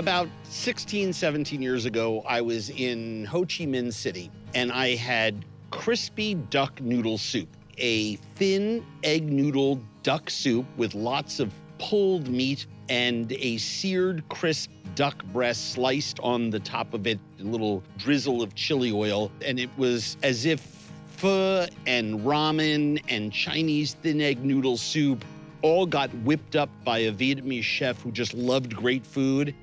About 16, 17 years ago, I was in Ho Chi Minh City, and I had crispy duck noodle soup, a thin egg noodle duck soup with lots of pulled meat and a seared crisp duck breast sliced on the top of it, a little drizzle of chili oil. And it was as if pho and ramen and Chinese thin egg noodle soup all got whipped up by a Vietnamese chef who just loved great food.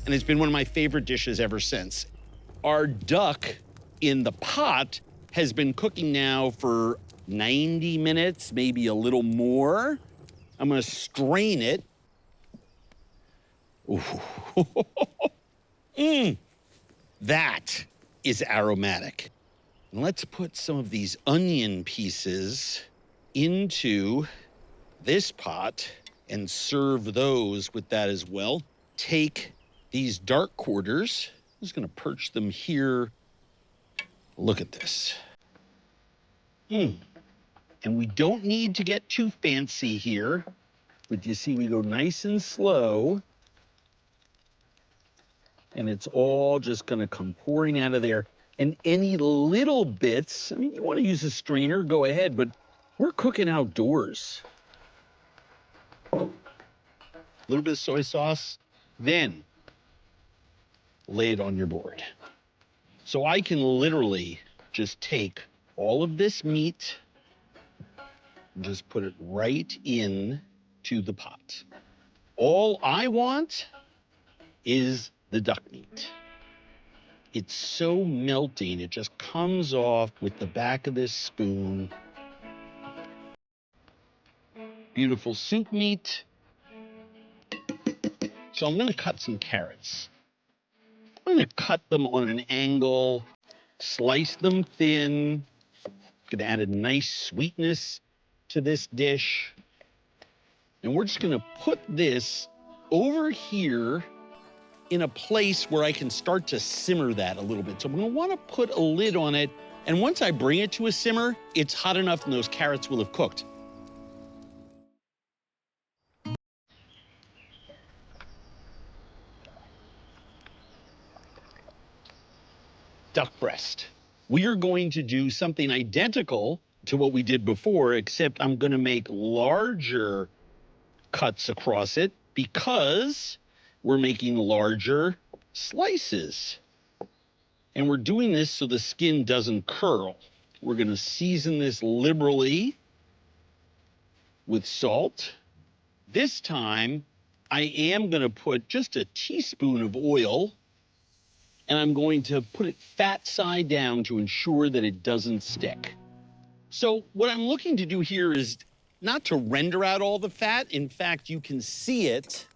And it's been one of my favorite dishes ever since. Our duck in the pot has been cooking now for 90 minutes, maybe a little more. I'm gonna strain it. That is aromatic. And let's put some of these onion pieces into this pot and serve those with that as well. Take these dark quarters, I'm just gonna perch them here. Look at this. And we don't need to get too fancy here, but you see we go nice and slow, and it's all just gonna come pouring out of there. And any little bits, I mean, you wanna use a strainer, go ahead, but we're cooking outdoors. A little bit of soy sauce, then lay it on your board. So I can literally just take all of this meat and just put it right in to the pot. All I want is the duck meat. It's so melting, it just comes off with the back of this spoon. Beautiful soup meat. So I'm gonna cut some carrots. I'm gonna cut them on an angle, slice them thin. Gonna add a nice sweetness to this dish. And we're just gonna put this over here in a place where I can start to simmer that a little bit. So I'm gonna wanna put a lid on it. And once I bring it to a simmer, it's hot enough and those carrots will have cooked. Duck breast. We are going to do something identical to what we did before, except I'm gonna make larger cuts across it because we're making larger slices. And we're doing this so the skin doesn't curl. We're gonna season this liberally with salt. This time, I am gonna put just a teaspoon of oil, and I'm going to put it fat side down to ensure that it doesn't stick. So what I'm looking to do here is not to render out all the fat. In fact, you can see it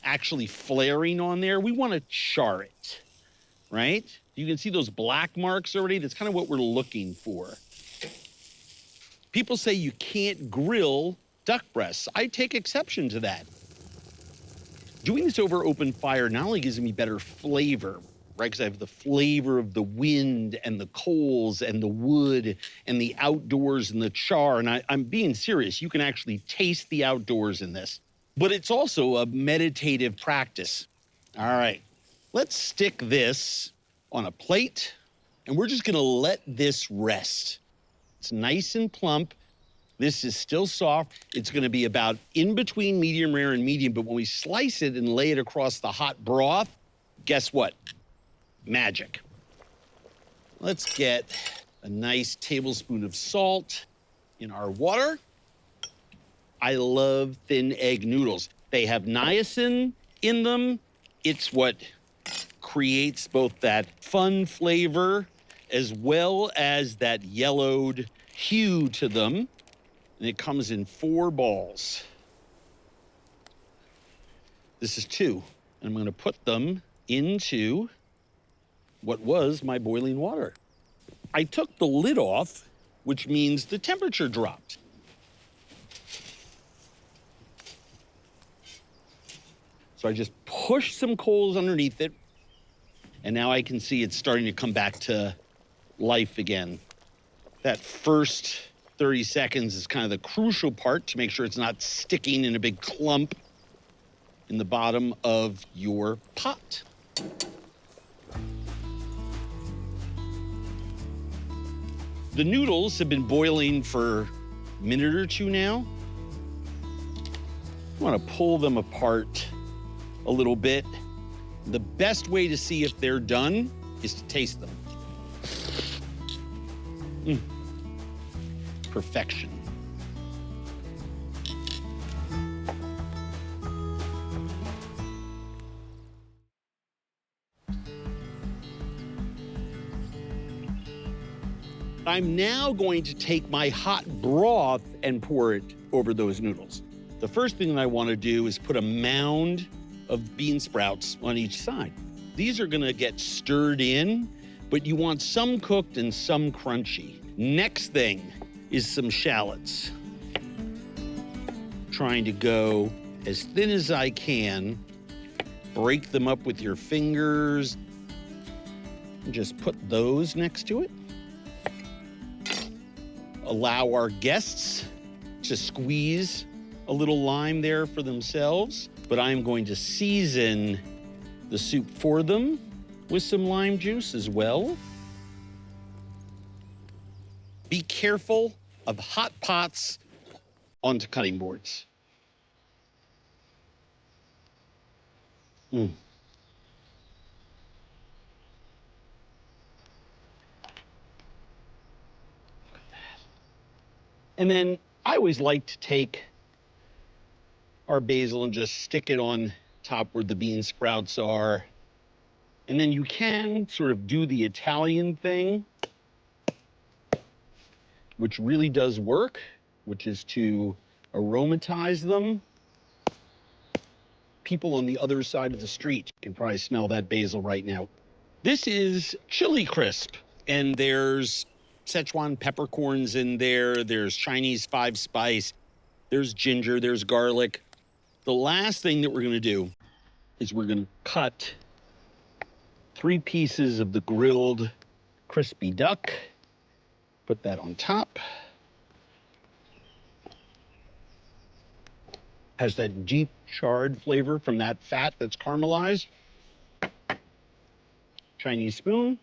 actually flaring on there. We want to char it, right? You can see those black marks already. That's kind of what we're looking for. People say you can't grill duck breasts. I take exception to that. Doing this over open fire not only gives me better flavor, right? Because I have the flavor of the wind and the coals and the wood and the outdoors and the char. And I'm being serious. You can actually taste the outdoors in this. But it's also a meditative practice. All right, let's stick this on a plate, and we're just gonna let this rest. It's nice and plump. This is still soft. It's gonna be about in between medium rare and medium, but when we slice it and lay it across the hot broth, guess what? Magic. Let's get a nice tablespoon of salt in our water. I love thin egg noodles. They have niacin in them. It's what creates both that fun flavor as well as that yellowed hue to them. And it comes in 4 balls. This is 2. And I'm gonna put them into what was my boiling water. I took the lid off, which means the temperature dropped. So I just pushed some coals underneath it, and now I can see it's starting to come back to life again. That first 30 seconds is kind of the crucial part to make sure it's not sticking in a big clump. in the bottom of your pot. The noodles have been boiling for a minute or two now. I want to pull them apart a little bit. The best way to see if they're done is to taste them. Perfection. I'm now going to take my hot broth and pour it over those noodles. The first thing that I want to do is put a mound of bean sprouts on each side. These are gonna get stirred in, but you want some cooked and some crunchy. Next thing is some shallots. Trying to go as thin as I can, break them up with your fingers, and just put those next to it. Allow our guests to squeeze a little lime there for themselves, but I'm going to season the soup for them with some lime juice as well. Be careful of hot pots onto cutting boards. And then I always like to take our basil and just stick it on top where the bean sprouts are. And then you can sort of do the Italian thing, which really does work, which is to aromatize them. People on the other side of the street can probably smell that basil right now. This is chili crisp, and there's Szechuan peppercorns in there. There's Chinese 5-spice. There's ginger, there's garlic. The last thing that we're gonna do is we're gonna cut 3 pieces of the grilled crispy duck, put that on top. Has that deep charred flavor from that fat that's caramelized. Chinese spoon.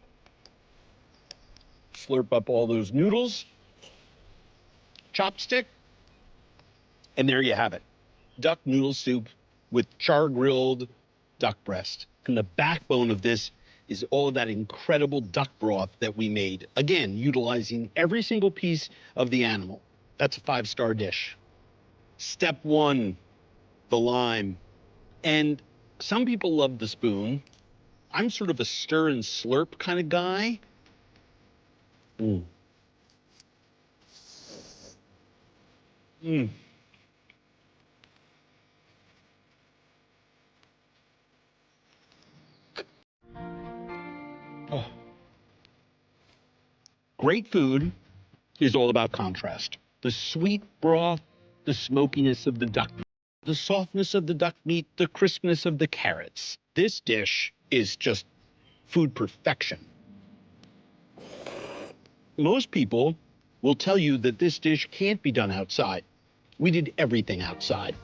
Slurp up all those noodles. Chopstick. And there you have it. Duck noodle soup with char-grilled duck breast. And the backbone of this is all of that incredible duck broth that we made. Again, utilizing every single piece of the animal. That's a 5-star dish. Step 1, the lime. And some people love the spoon. I'm sort of a stir and slurp kind of guy. Oh. Great food is all about contrast. The sweet broth, the smokiness of the duck, the softness of the duck meat, the crispness of the carrots. This dish is just food perfection. Most people will tell you that this dish can't be done outside. We did everything outside.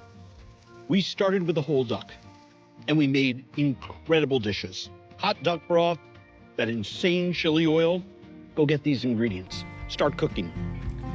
We started with a whole duck, and we made incredible dishes. Hot duck broth, that insane chili oil. Go get these ingredients. Start cooking.